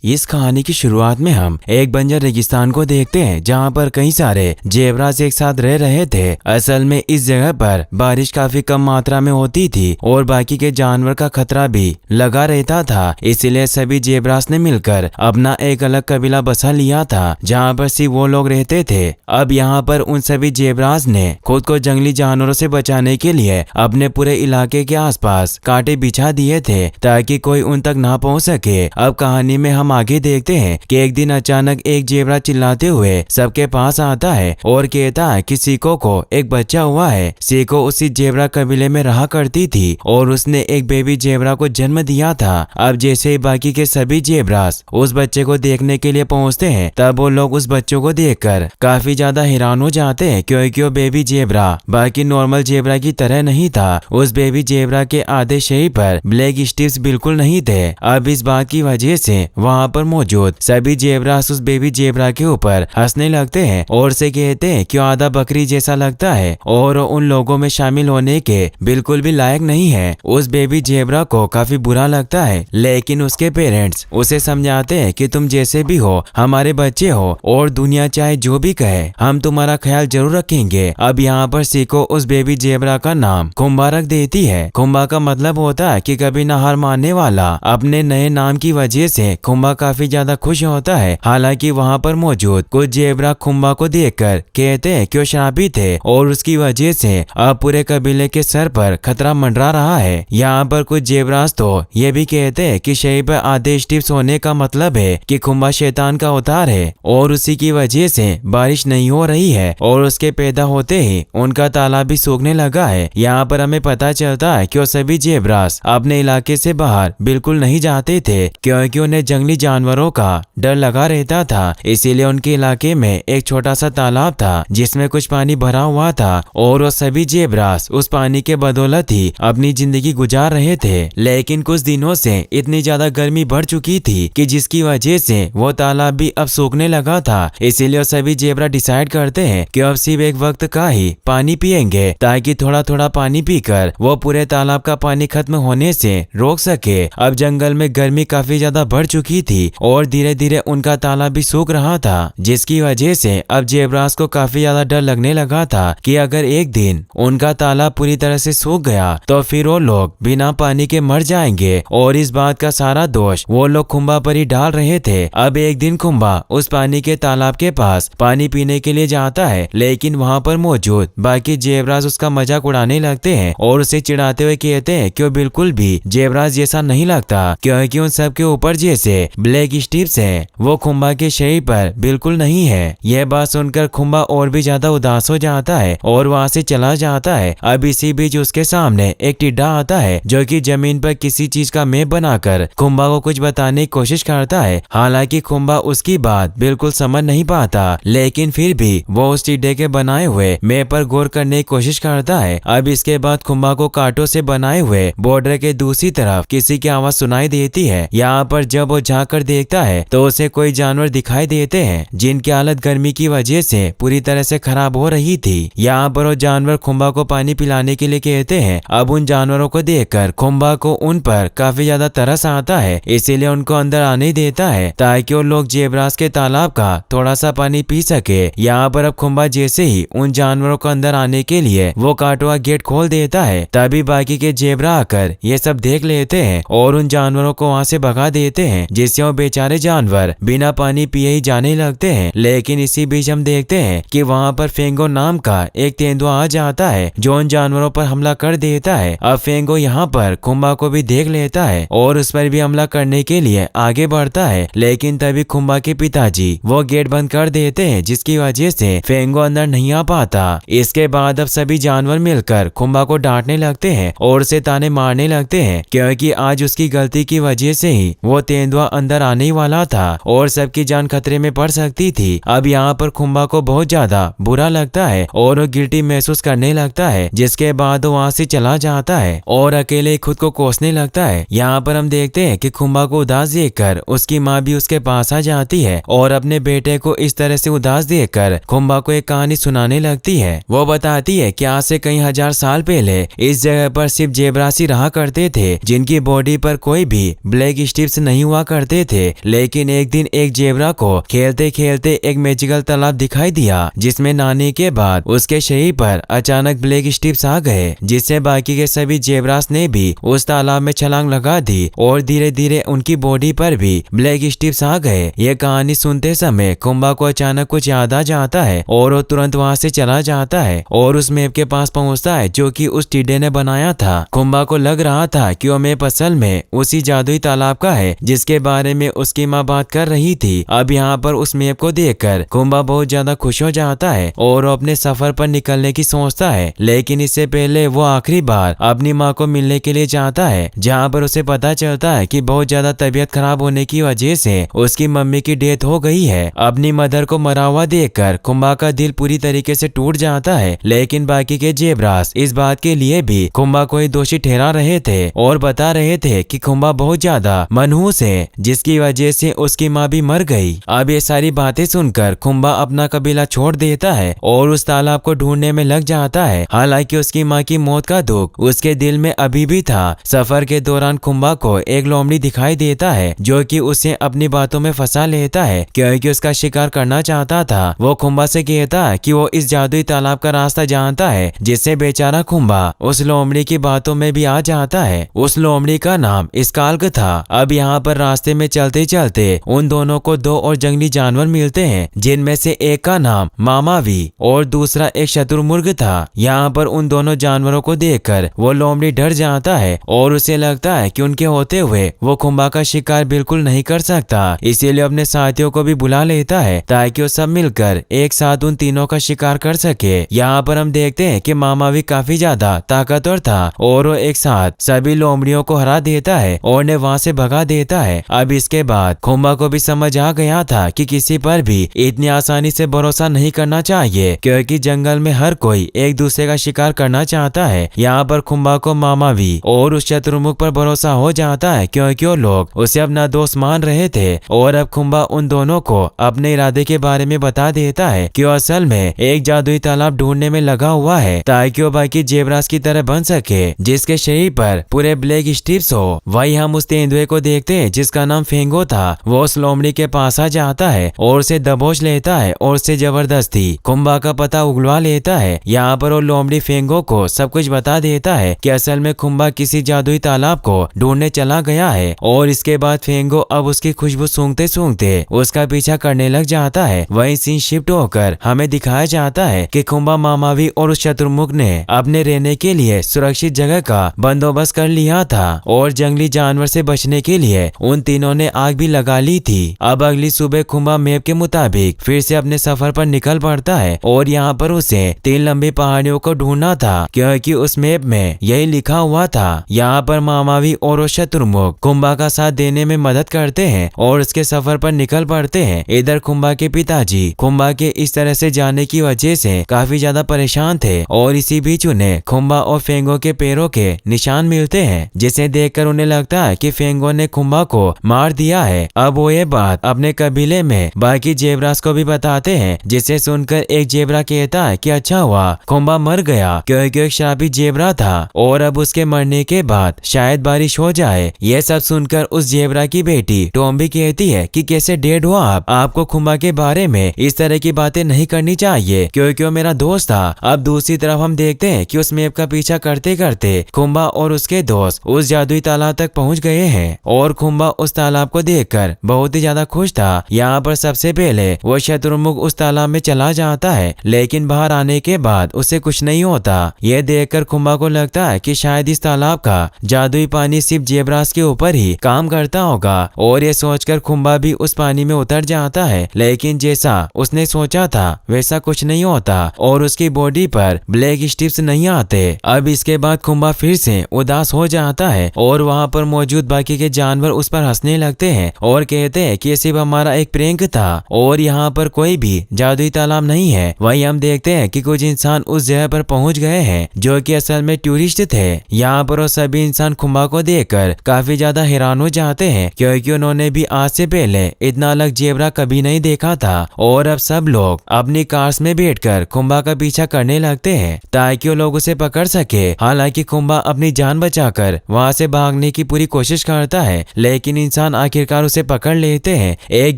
इस कहानी की शुरुआत में हम एक बंजर रेगिस्तान को देखते हैं जहां पर कई सारे जेब्रास एक साथ रह रहे थे। असल में इस जगह पर बारिश काफी कम मात्रा में होती थी और बाकी के जानवर का खतरा भी लगा रहता था, इसलिए सभी जेब्रास ने मिलकर अपना एक अलग कबीला बसा लिया था जहां पर सिर्फ वो लोग रहते थे। अब यहाँ पर उन सभी जेब्रास ने खुद को जंगली जानवरों से बचाने के लिए अपने पूरे इलाके के आसपास कांटे बिछा दिए थे ताकि कोई उन तक ना पहुँच सके। अब कहानी में हम आगे देखते हैं कि एक दिन अचानक एक जेब्रा चिल्लाते हुए सबके पास आता है और कहता है कि सीको को एक बच्चा हुआ है। सीको उसी जेब्रा कबीले में रहा करती थी और उसने एक बेबी जेब्रा को जन्म दिया था। अब जैसे ही बाकी के सभी जेब्रास उस बच्चे को देखने के लिए पहुंचते हैं तब वो लोग उस बच्चों को देखकर काफी ज्यादा हैरान हो जाते हैं क्योंकि वो बेबी जेब्रा बाकी नॉर्मल जेब्रा की तरह नहीं था। उस बेबी जेब्रा के आधे शरीर पर ब्लैक स्ट्रिप्स बिल्कुल नहीं थे। अब इस बात की वजह से वहाँ पर मौजूद सभी जेब्रास उस बेबी जेब्रा के ऊपर हंसने लगते हैं और से कहते हैं कि आधा बकरी जैसा लगता है और उन लोगों में शामिल होने के बिल्कुल भी लायक नहीं है। उस बेबी जेब्रा को काफी बुरा लगता है, लेकिन उसके पेरेंट्स उसे समझाते हैं कि तुम जैसे भी हो हमारे बच्चे हो और दुनिया चाहे जो भी कहे हम तुम्हारा ख्याल जरूर रखेंगे। अब यहाँ पर सीको उस बेबी जेब्रा का नाम खुम्बा रख देती है। खुम्बा का मतलब होता है कि कभी न हार मानने वाला। अपने नए नाम की वजह से खुम्बा काफी ज्यादा खुश होता है। हालांकि वहाँ पर मौजूद कुछ जेब्रा खुम्बा को देखकर कहते हैं कि वो श्रापित है और उसकी वजह से अब पूरे कबीले के सर पर खतरा मंडरा रहा है। यहाँ पर कुछ जेब्रास तो ये भी कहते हैं कि शरीर पर आधे स्टिप्स होने का मतलब है कि खुम्बा शैतान का अवतार है और उसी की वजह से बारिश नहीं हो रही है और उसके पैदा होते ही उनका तालाब भी सूखने लगा है। यहाँ पर हमें पता चलता है कि वो सभी जेब्रास अपने इलाके से बाहर बिल्कुल नहीं जाते थे क्योंकि उन्हें जंगली जानवरों का डर लगा रहता था। इसीलिए उनके इलाके में एक छोटा सा तालाब था जिसमें कुछ पानी भरा हुआ था और वो सभी जेब्रास उस पानी के बदौलत ही अपनी जिंदगी गुजार रहे थे। लेकिन कुछ दिनों से इतनी ज्यादा गर्मी बढ़ चुकी थी कि जिसकी वजह से वो तालाब भी अब सूखने लगा था। इसीलिए सभी जेब्रा डिसाइड करते हैं कि अब सिर्फ एक वक्त का ही पानी पियेंगे ताकि थोड़ा थोड़ा पानी पीकर वो पूरे तालाब का पानी खत्म होने से रोक सके। अब जंगल में गर्मी काफी ज्यादा बढ़ चुकी थी और धीरे धीरे उनका तालाब भी सूख रहा था, जिसकी वजह से अब जेब्रास को काफी ज्यादा डर लगने लगा था कि अगर एक दिन उनका तालाब पूरी तरह से सूख गया तो फिर वो लोग बिना पानी के मर जाएंगे और इस बात का सारा दोष वो लोग खुम्बा पर ही डाल रहे थे। अब एक दिन खुम्बा उस पानी के तालाब के पास पानी पीने के लिए जाता है, लेकिन वहाँ पर मौजूद बाकी जेब्रास उसका मजाक उड़ाने लगते हैं और उसे चिढ़ाते हुए कहते हैं कि वो बिल्कुल भी जेब्रास जैसा नहीं लगता क्योंकि उन सब के ऊपर जैसे ब्लैक स्ट्रिप्स है वो खुम्बा के शरीर पर बिल्कुल नहीं है। यह बात सुनकर खुम्बा और भी ज्यादा उदास हो जाता है और वहाँ से चला जाता है। अब इसी बीच उसके सामने एक टिड्डा आता है जो कि जमीन पर किसी चीज का मैप बनाकर खुम्बा को कुछ बताने की कोशिश करता है। हालांकि खुम्बा उसकी बात बिल्कुल समझ नहीं पाता, लेकिन फिर भी वो उस टिड्डे के बनाए हुए मैप पर गौर करने की कोशिश करता है। अब इसके बाद खुम्बा को कांटों से बनाए हुए बॉर्डर के दूसरी तरफ किसी की आवाज सुनाई देती है। यहाँ पर जब वो झाँक कर देखता है तो उसे कोई जानवर दिखाई देते हैं जिनकी हालत गर्मी की वजह से पूरी तरह से खराब हो रही थी। यहाँ पर वो जानवर खुम्बा को पानी पिलाने के लिए कहते हैं। अब उन जानवरों को देखकर खुम्बा को उन पर काफी ज्यादा तरस आता है, इसीलिए उनको अंदर आने देता है ताकि वो लोग जेब्रास के तालाब का थोड़ा सा पानी पी सके। यहाँ पर अब खुम्बा जैसे ही उन जानवरों को अंदर आने के लिए वो कांटों का गेट खोल देता है, तभी बाकी के जेब्रा आकर ये सब देख लेते हैं और उन जानवरों को वहाँ से भगा देते हैं, जिससे वो बेचारे जानवर बिना पानी पिए ही जाने लगते हैं। लेकिन इसी बीच हम देखते हैं कि वहाँ पर फेंगो नाम का एक तेंदुआ आ जाता है जो उन जानवरों पर हमला कर देता है। अब फेंगो यहाँ पर खुम्बा को भी देख लेता है और उस पर भी हमला करने के लिए आगे बढ़ता है, लेकिन तभी खुम्बा के पिताजी वो गेट बंद कर देते हैं, जिसकी वजह से फेंगो अंदर नहीं आ पाता। इसके बाद अब सभी जानवर मिलकर खुम्बा को डांटने लगते हैं और उसे ताने मारने लगते हैं क्योंकि आज उसकी गलती की वजह से ही वो तेंदुआ अंदर आने वाला था और सबकी जान खतरे में पड़ सकती थी। अब यहाँ पर खुम्बा को बहुत ज्यादा बुरा लगता है और वो गिल्टी महसूस करने लगता है, जिसके बाद वो वहाँ से चला जाता है और अकेले खुद को कोसने लगता है। यहाँ पर हम देखते हैं कि खुम्बा को उदास देखकर उसकी माँ भी उसके पास आ जाती है और अपने बेटे को इस तरह से उदास देखकर खुम्बा को एक कहानी सुनाने लगती है। वो बताती है कि आज से कई हजार साल पहले इस जगह पर सिर्फ जेब्रास ही रहा करते थे जिनकी बॉडी पर कोई भी ब्लैक स्ट्रिप्स नहीं हुआ करते खेलते थे, लेकिन एक दिन एक जेबरा को खेलते खेलते एक मैजिकल तालाब दिखाई दिया, जिसमें नहाने के बाद उसके शरीर पर अचानक ब्लैक स्ट्रिप्स आ गए, जिससे बाकी के सभी जेबरास ने भी उस तालाब में छलांग लगा दी और धीरे धीरे उनकी बॉडी पर भी ब्लैक स्ट्रिप्स आ गए। ये कहानी सुनते समय कुंभा को अचानक कुछ याद आ जाता है और वो तुरंत वहाँ से चला जाता है और उस मैप के पास पहुँचता है जो कि उस टिड्डे ने बनाया था। कुंभा को लग रहा था कि वो मैप असल में उसी जादुई तालाब का है जिसके बारे में उसकी माँ बात कर रही थी। अब यहाँ पर उस मैप को देखकर कुंभा बहुत ज्यादा खुश हो जाता है और वो अपने सफर पर निकलने की सोचता है, लेकिन इससे पहले वो आखिरी बार अपनी माँ को मिलने के लिए जाता है, जहाँ पर उसे पता चलता है कि बहुत ज्यादा तबीयत खराब होने की वजह से उसकी मम्मी की डेथ हो गई है। अपनी मदर को मरा हुआ देखकर कुंभा का दिल पूरी तरीके से टूट जाता है, लेकिन बाकी के जेबरास इस बात के लिए भी कुंभा को ही दोषी ठहरा रहे थे और बता रहे थे कि कुंभा बहुत ज्यादा मनहूस है, जिसकी वजह से उसकी माँ भी मर गई। अब ये सारी बातें सुनकर कुंभा अपना कबीला छोड़ देता है और उस तालाब को ढूंढने में लग जाता है। हालांकि उसकी माँ की मौत का दुख उसके दिल में अभी भी था। सफर के दौरान कुंभा को एक लोमड़ी दिखाई देता है जो कि उसे अपनी बातों में फंसा लेता है क्योंकि उसका शिकार करना चाहता था। वो कुंभा से कहता है कि वो इस जादुई तालाब का रास्ता जानता है, जिससे बेचारा कुंभा उस लोमड़ी की बातों में भी आ जाता है। उस लोमड़ी का नाम स्काल्क था। अब यहाँ पर रास्ते में चलते चलते उन दोनों को दो और जंगली जानवर मिलते हैं, जिनमें से एक का नाम मामावी और दूसरा एक शत्रुमुर्ग था। यहाँ पर उन दोनों जानवरों को देखकर वो लोमड़ी डर जाता है और उसे लगता है कि उनके होते हुए वो कुंभा का शिकार बिल्कुल नहीं कर सकता, इसीलिए अपने साथियों को भी बुला लेता है ताकि वो सब मिलकर एक साथ उन तीनों का शिकार कर सके। यहाँ पर हम देखते हैं कि मामावी काफी ज्यादा ताकतवर था और वो एक साथ सभी लोमड़ियों को हरा देता है और उन्हें वहाँ से भगा देता है। अब इसके बाद कुंभा को भी समझ आ गया था कि किसी पर भी इतनी आसानी से भरोसा नहीं करना चाहिए, क्योंकि जंगल में हर कोई एक दूसरे का शिकार करना चाहता है। यहाँ पर कुंभा को मामावी और उस शत्रुमुख पर भरोसा हो जाता है क्योंकि वो लोग उसे अपना दोस्त मान रहे थे। और अब कुंभा उन दोनों को अपने इरादे के बारे में बता देता है कि वो असल में एक जादुई तालाब ढूंढने में लगा हुआ है ताकि वो बाकी जेबरास की तरह बन सके, जिसके शरीर पर पूरे ब्लैक स्ट्रिप्स हो। वही हम उस तेंदुए को देखते हैं जिसका नाम फेंगो था। वो उस लोमड़ी के पास आ जाता है और उसे दबोच लेता है और उससे जबरदस्ती कुंभा का पता उगलवा लेता है। यहाँ पर वो लोमड़ी फेंगो को सब कुछ बता देता है कि असल में कुंभा किसी जादुई तालाब को ढूंढने चला गया है और इसके बाद फेंगो अब उसकी खुशबू सूंघते सूंघते उसका पीछा करने लग जाता है। वहीं सीन शिफ्ट होकर हमें दिखाया जाता है कि कुंभा मामावी और उस शत्रुमुख ने अपने रहने के लिए सुरक्षित जगह का बंदोबस्त कर लिया था और जंगली जानवर से बचने के लिए उन तीनों ने आग भी लगा ली थी। अब अगली सुबह कुंभा मैप के मुताबिक फिर से अपने सफर पर निकल पड़ता है और यहाँ पर उसे 3 लंबी पहाड़ियों को ढूंढना था क्योंकि उस मैप में यही लिखा हुआ था। यहाँ पर मामावी और शत्रुमुख कुंभा का साथ देने में मदद करते हैं और उसके सफर पर निकल पड़ते हैं। इधर कुंभा के पिताजी कुंभा के इस तरह से जाने की वजह से काफी ज्यादा परेशान थे और इसी बीच उन्हें कुंभा और फेंगो के पैरों के निशान मिलते हैं, जिसे देखकर उन्हें लगता है कि फेंगो ने कुंभा को मार दिया है। अब वो ये बात अपने कबीले में बाकी जेबरास को भी बताते हैं, जिसे सुनकर एक जेबरा कहता है कि अच्छा हुआ कुंभा मर गया क्योंकि एक श्रापित जेबरा था और अब उसके मरने के बाद शायद बारिश हो जाए। ये सब सुनकर उस जेबरा की बेटी टॉम्बी कहती है कि कैसे डेड हो आप, आपको कुंभा के बारे में इस तरह की बातें नहीं करनी चाहिए क्योंकि वो मेरा दोस्त था। अब दूसरी तरफ हम देखते हैं कि उस मैप का पीछा करते करते कुंभा और उसके दोस्त उस जादुई तालाब तक पहुंच गए हैं और कुंभा उस तालाब को देखकर बहुत ही ज्यादा खुश था। यहाँ पर सबसे पहले वो शत्रुमुख उस तालाब में चला जाता है, लेकिन बाहर आने के बाद उसे कुछ नहीं होता। यह देखकर कुंभा को लगता है कि शायद इस तालाब का जादुई पानी सिर्फ जेबरास के ऊपर ही काम करता होगा और ये सोचकर कुंभा भी उस पानी में उतर जाता है, लेकिन जैसा उसने सोचा था वैसा कुछ नहीं होता और उसकी बॉडी पर ब्लैक स्ट्रिप्स नहीं आते। अब इसके बाद कुंभा फिर से उदास हो जाता है और वहाँ पर मौजूद बाकी के जानवर उस पर हंसने लगते हैं और कहते हैं कि ये सिर्फ हमारा एक प्रैंक था और यहाँ पर कोई भी जादुई तालाब नहीं है। वहीं हम देखते हैं कि कुछ इंसान उस जगह पर पहुँच गए हैं जो कि असल में टूरिस्ट थे। यहाँ पर वो सभी इंसान कुंभा को देखकर काफी ज्यादा हैरान हो जाते हैं क्योंकि उन्होंने भी आज से पहले इतना अलग जेबरा कभी नहीं देखा था और अब सब लोग अपनी कार्स में बैठकर कुंभा का पीछा करने लगते हैं ताकि वो लोग उसे पकड़ सके। हालांकि कुंभा अपनी जान बचाकर वहां से भागने की पूरी कोशिश करता है, लेकिन इन इंसान आखिरकार उसे पकड़ लेते हैं। एक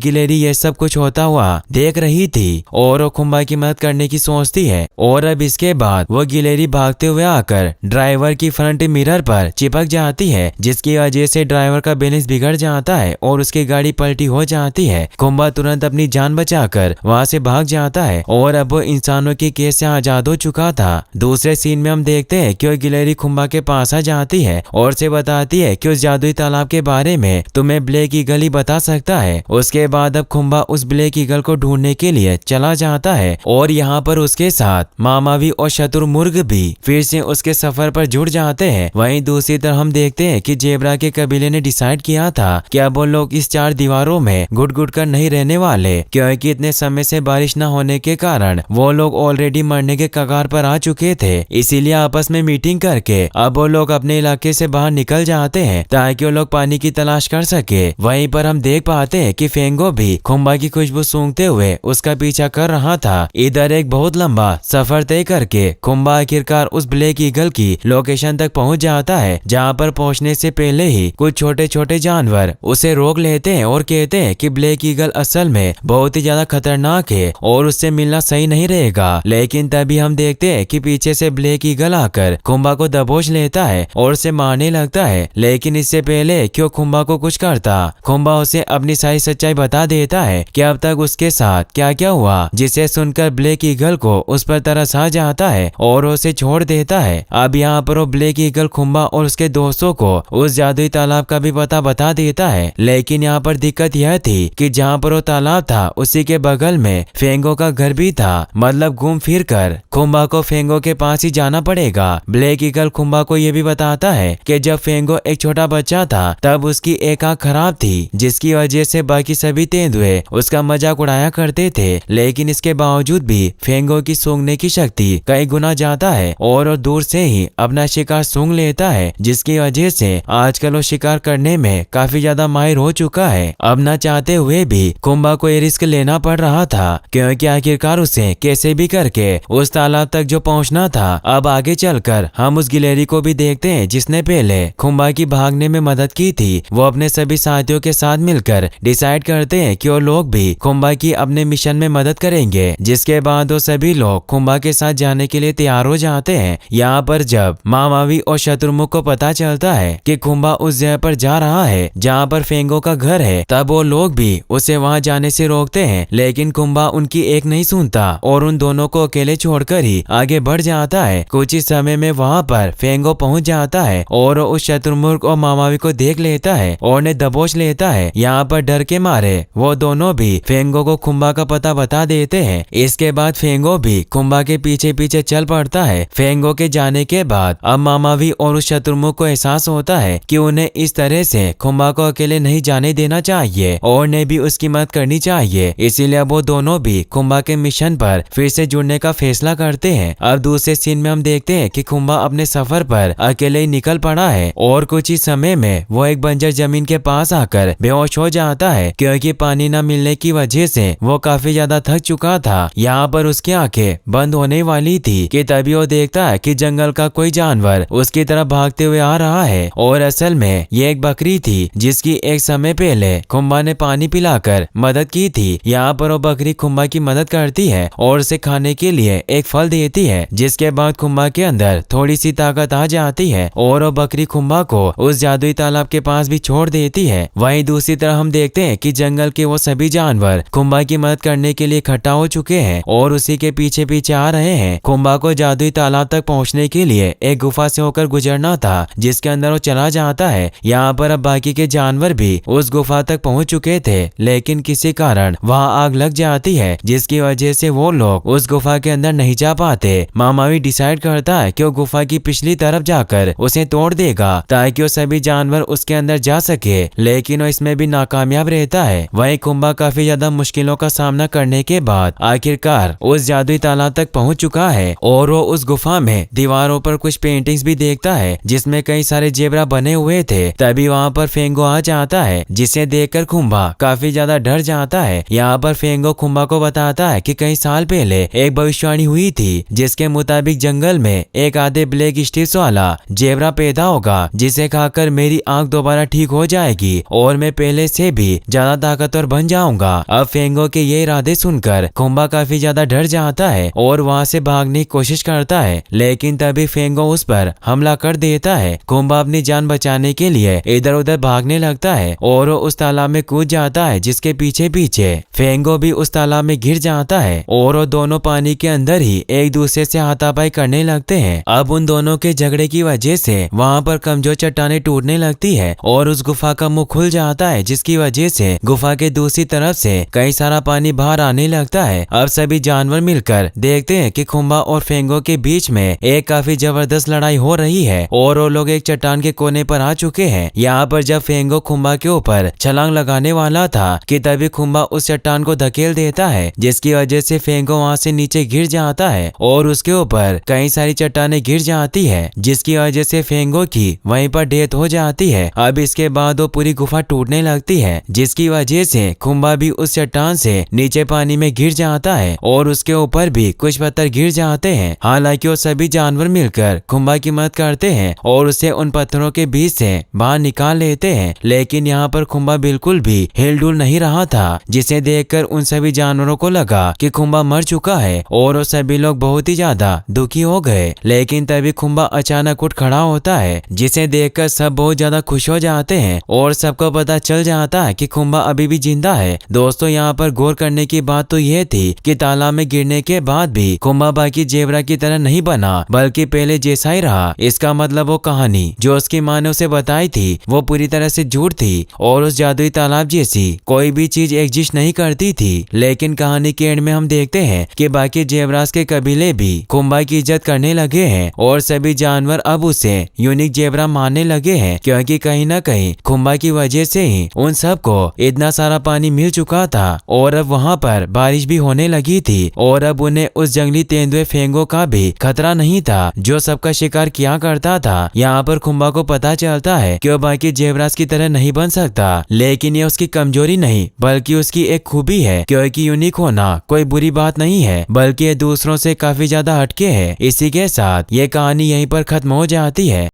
गिलहरी ये सब कुछ होता हुआ देख रही थी और वो खुम्बा की मदद करने की सोचती है और अब इसके बाद वो गिलहरी भागते हुए आकर ड्राइवर की फ्रंट मिरर पर चिपक जाती है, जिसकी वजह से ड्राइवर का बैलेंस बिगड़ जाता है और उसकी गाड़ी पलटी हो जाती है। खुम्बा तुरंत अपनी जान बचाकर वहां से भाग जाता है और अब वो इंसानों की केस से आजाद हो चुका था। दूसरे सीन में हम देखते हैं कि वो गिलहरी खुम्बा के पास आ जाती है और से बताती है कि उस जादुई तालाब के बारे में तुम्हें ब्लैक ईगल ही बता सकता है। उसके बाद अब खुम्बा उस ब्लैक ईगल को ढूंढने के लिए चला जाता है और यहाँ पर उसके साथ मामावी और शतुरमुर्ग भी फिर से उसके सफर पर जुड़ जाते हैं। वहीं दूसरी तरफ हम देखते हैं कि जेब्रा के कबीले ने डिसाइड किया था कि अब वो लोग इस 4 दीवारों में घुट घुट कर नहीं रहने वाले, क्योंकि इतने समय से बारिश न होने के कारण वो लोग ऑलरेडी मरने के कगार पर आ चुके थे। इसीलिए आपस में मीटिंग करके अब वो लोग अपने इलाके से बाहर निकल जाते हैं ताकि वो लोग पानी की तलाश कर सके। वहीं पर हम देख पाते हैं कि फेंगो भी खुम्बा की खुशबू सूंघते हुए उसका पीछा कर रहा था। इधर एक बहुत लंबा सफर तय करके खुम्बा आखिरकार उस ब्लैक ईगल की लोकेशन तक पहुंच जाता है, जहां पर पहुंचने से पहले ही कुछ छोटे छोटे जानवर उसे रोक लेते हैं और कहते हैं कि ब्लैक ईगल असल में बहुत ही ज्यादा खतरनाक है और उससे मिलना सही नहीं रहेगा। लेकिन तभी हम देखते हैं कि पीछे से ब्लैक ईगल आकर खुम्बा को दबोच लेता है और उसे मारने लगता है। लेकिन इससे पहले क्यों खुम्बा को कुछ करता, खुम्बा उसे अपनी सारी सच्चाई बता देता है कि अब तक उसके साथ क्या क्या हुआ, जिसे सुनकर ब्लैक ईगल को उस पर तरस आ जाता है और उसे छोड़ देता है। अब यहाँ पर वो ब्लैक ईगल खुम्बा और उसके दोस्तों को उस जादुई तालाब का भी पता बता देता है। लेकिन यहाँ पर दिक्कत यह थी कि जहाँ पर वो तालाब था उसी के बगल में फेंगो का घर भी था। मतलब घूम फिर कर खुम्बा को फेंगो के पास ही जाना पड़ेगा। ब्लैक ईगल खुम्बा को ये भी बताता है कि जब फेंगो एक छोटा बच्चा था तब उसकी एक आंख खराब थी, जिसकी वजह से बाकी सभी तेंदुए उसका मजाक उड़ाया करते थे। लेकिन इसके बावजूद भी फेंगो की सूंघने की शक्ति कई गुना ज्यादा है और वो दूर से ही अपना शिकार सूंघ लेता है, जिसकी वजह से आजकल वो शिकार करने में काफी ज्यादा माहिर हो चुका है। अब न चाहते हुए भी खुम्बा को ये रिस्क लेना पड़ रहा था, क्योंकि आखिरकार उसे कैसे भी करके उस तालाब तक जो पहुंचना था। अब आगे चलकर हम उस गिलहरी को भी देखते हैं जिसने पहले खुम्बा की भागने में मदद की थी। वो अपने सभी साथियों के साथ मिलकर डिसाइड करते हैं कि वो लोग भी खुम्बा की अपने मिशन में मदद करेंगे, जिसके बाद वो सभी लोग खुम्बा के साथ जाने के लिए तैयार हो जाते हैं। यहाँ पर जब मामावी और शत्रुमुख को पता चलता है कि खुम्बा उस जगह पर जा रहा है जहाँ पर फेंगो का घर है, तब वो लोग भी उसे वहाँ जाने से रोकते हैं। लेकिन खुम्बा उनकी एक नहीं सुनता और उन दोनों को अकेले छोड़कर ही आगे बढ़ जाता है। कुछ ही समय में वहाँ पर फेंगो पहुँच जाता है और उस शत्रुमुख और मामावी को देख लेता है और उन्हें दबोच लेता है। यहाँ पर डर के मारे वो दोनों भी फेंगो को खुम्बा का पता बता देते हैं। इसके बाद फेंगो भी खुम्बा के पीछे पीछे चल पड़ता है। फेंगो के जाने के बाद अब मामावी और उस शत्रुमुख को एहसास होता है कि उन्हें इस तरह से खुम्बा को अकेले नहीं जाने देना चाहिए और उन्हें भी उसकी मदद करनी चाहिए। इसीलिए वो दोनों भी खुम्बा के मिशन पर फिर से जुड़ने का फैसला करते हैं। अब दूसरे सीन में हम देखते हैं कि खुम्बा अपने सफर पर अकेले ही निकल पड़ा है और कुछ ही समय में वो एक बंजर जमीन के पास आकर बेहोश हो जाता है, क्योंकि पानी न मिलने की वजह से वो काफी ज्यादा थक चुका था। यहाँ पर उसकी आंखें बंद होने वाली थी कि तभी वो देखता है कि जंगल का कोई जानवर उसकी तरफ भागते हुए आ रहा है और असल में ये एक बकरी थी जिसकी एक समय पहले खुम्बा ने पानी पिलाकर मदद की थी। यहाँ पर वो बकरी खुम्बा की मदद करती है और उसे खाने के लिए एक फल देती है, जिसके बाद खुम्बा के अंदर थोड़ी सी ताकत आ जाती है और वो बकरी खुम्बा को उस जादुई तालाब के पास भी छोड़ देती है। वहीं दूसरी तरफ हम देखते हैं कि जंगल के वो सभी जानवर खुम्बा की मदद करने के लिए इकट्ठा हो चुके हैं और उसी के पीछे पीछे आ रहे हैं। खुम्बा को जादुई तालाब तक पहुंचने के लिए एक गुफा से होकर गुजरना था, जिसके अंदर वो चला जाता है। यहाँ पर अब बाकी के जानवर भी उस गुफा तक पहुंच चुके थे, लेकिन किसी कारण वहाँ आग लग जाती है, जिसकी वजह से वो लोग उस गुफा के अंदर नहीं जा पाते। मामावी डिसाइड करता है कि वो गुफा की पिछली तरफ जाकर उसे तोड़ देगा ताकि वो सभी जानवर उसके अंदर जा सके, लेकिन वो इसमें भी नाकामयाब रहता है। वहीं खुम्बा काफी ज्यादा मुश्किलों का सामना करने के बाद आखिरकार उस जादुई तालाब तक पहुंच चुका है और वो उस गुफा में दीवारों पर कुछ पेंटिंग्स भी देखता है जिसमें कई सारे जेबरा बने हुए थे। तभी वहाँ पर फेंगो आ जाता है, जिसे देखकर खुम्बा काफी ज्यादा डर जाता है। यहाँ पर फेंगो खुम्बा को बताता है कि कई साल पहले एक भविष्यवाणी हुई थी जिसके मुताबिक जंगल में एक आधे ब्लैक स्टिप्स वाला जेबरा पैदा होगा, जिसे खाकर मेरी आंख दोबारा ठीक हो जाएगी जाएगी और मैं पहले से भी ज्यादा ताकतवर बन जाऊंगा। अब फेंगो के ये इरादे सुनकर खुम्बा काफी ज्यादा डर जाता है और वहाँ से भागने की कोशिश करता है, लेकिन तभी फेंगो उस पर हमला कर देता है। खुम्बा अपनी जान बचाने के लिए इधर उधर भागने लगता है और वो उस तालाब में कूद जाता है, जिसके पीछे पीछे फेंगो भी उस तालाब में गिर जाता है और वो दोनों पानी के अंदर ही एक दूसरे से हाथापाई करने लगते हैं। अब उन दोनों के झगड़े की वजह से वहाँ पर कमजोर चट्टानें टूटने लगती है और उस गुफा का मुंह खुल जाता है, जिसकी वजह से गुफा के दूसरी तरफ से कई सारा पानी बाहर आने लगता है। अब सभी जानवर मिलकर देखते हैं कि खुम्बा और फेंगो के बीच में एक काफी जबरदस्त लड़ाई हो रही है और वो लोग एक चट्टान के कोने पर आ चुके हैं। यहाँ पर जब फेंगो खुम्बा के ऊपर छलांग लगाने वाला था कि तभी खुम्बा उस चट्टान को धकेल देता है, जिसकी वजह से फेंगो वहाँ से नीचे गिर जाता है और उसके ऊपर कई सारी चट्टानें गिर जाती है, जिसकी वजह से फेंगो की वहीं पर डेथ हो जाती है। अब इसके बाद वो पूरी गुफा टूटने लगती है, जिसकी वजह से खुम्बा भी उस चट्टान से नीचे पानी में गिर जाता है और उसके ऊपर भी कुछ पत्थर गिर जाते हैं। हालांकि वो सभी जानवर मिलकर खुम्बा की मदद करते हैं और उसे उन पत्थरों के बीच से बाहर निकाल लेते हैं, लेकिन यहाँ पर खुम्बा बिल्कुल भी हिलडुल नहीं रहा था, जिसे देखकर उन सभी जानवरों को लगा कि खुम्बा मर चुका है और वो सभी लोग बहुत ही ज्यादा दुखी हो गए। लेकिन तभी खुम्बा अचानक उठ खड़ा होता है, जिसे देखकर सब बहुत ज्यादा खुश हो जाते हैं और सबको पता चल जाता है कि खुम्बा अभी भी जिंदा है। दोस्तों, यहाँ पर गौर करने की बात तो यह थी कि तालाब में गिरने के बाद भी खुम्बा बाकी जेबरा की तरह नहीं बना, बल्कि पहले जैसा ही रहा। इसका मतलब वो कहानी जो उसकी माँ ने उसे बताई थी वो पूरी तरह से झूठ थी और उस जादुई तालाब जैसी कोई भी चीज एग्जिस्ट नहीं करती थी। लेकिन कहानी के एंड में हम देखते हैं कि बाकी जेबरास के कबीले भी खुम्बा की इज्जत करने लगे हैं और सभी जानवर अब उसे यूनिक जेबरा मानने लगे हैं, क्योंकि कहीं ना कहीं खुम्बा की वजह से ही उन सबको इतना सारा पानी मिल चुका था और अब वहाँ पर बारिश भी होने लगी थी और अब उन्हें उस जंगली तेंदुए फेंगो का भी खतरा नहीं था जो सबका शिकार किया करता था। यहाँ पर खुम्बा को पता चलता है कि वो बाकी जेबरास की तरह नहीं बन सकता, लेकिन ये उसकी कमजोरी नहीं बल्कि उसकी एक खूबी है, क्योंकि यूनिक होना कोई बुरी बात नहीं है बल्कि ये दूसरों से काफी ज्यादा हटके है। इसी के साथ ये कहानी यहीं पर खत्म हो जाती है।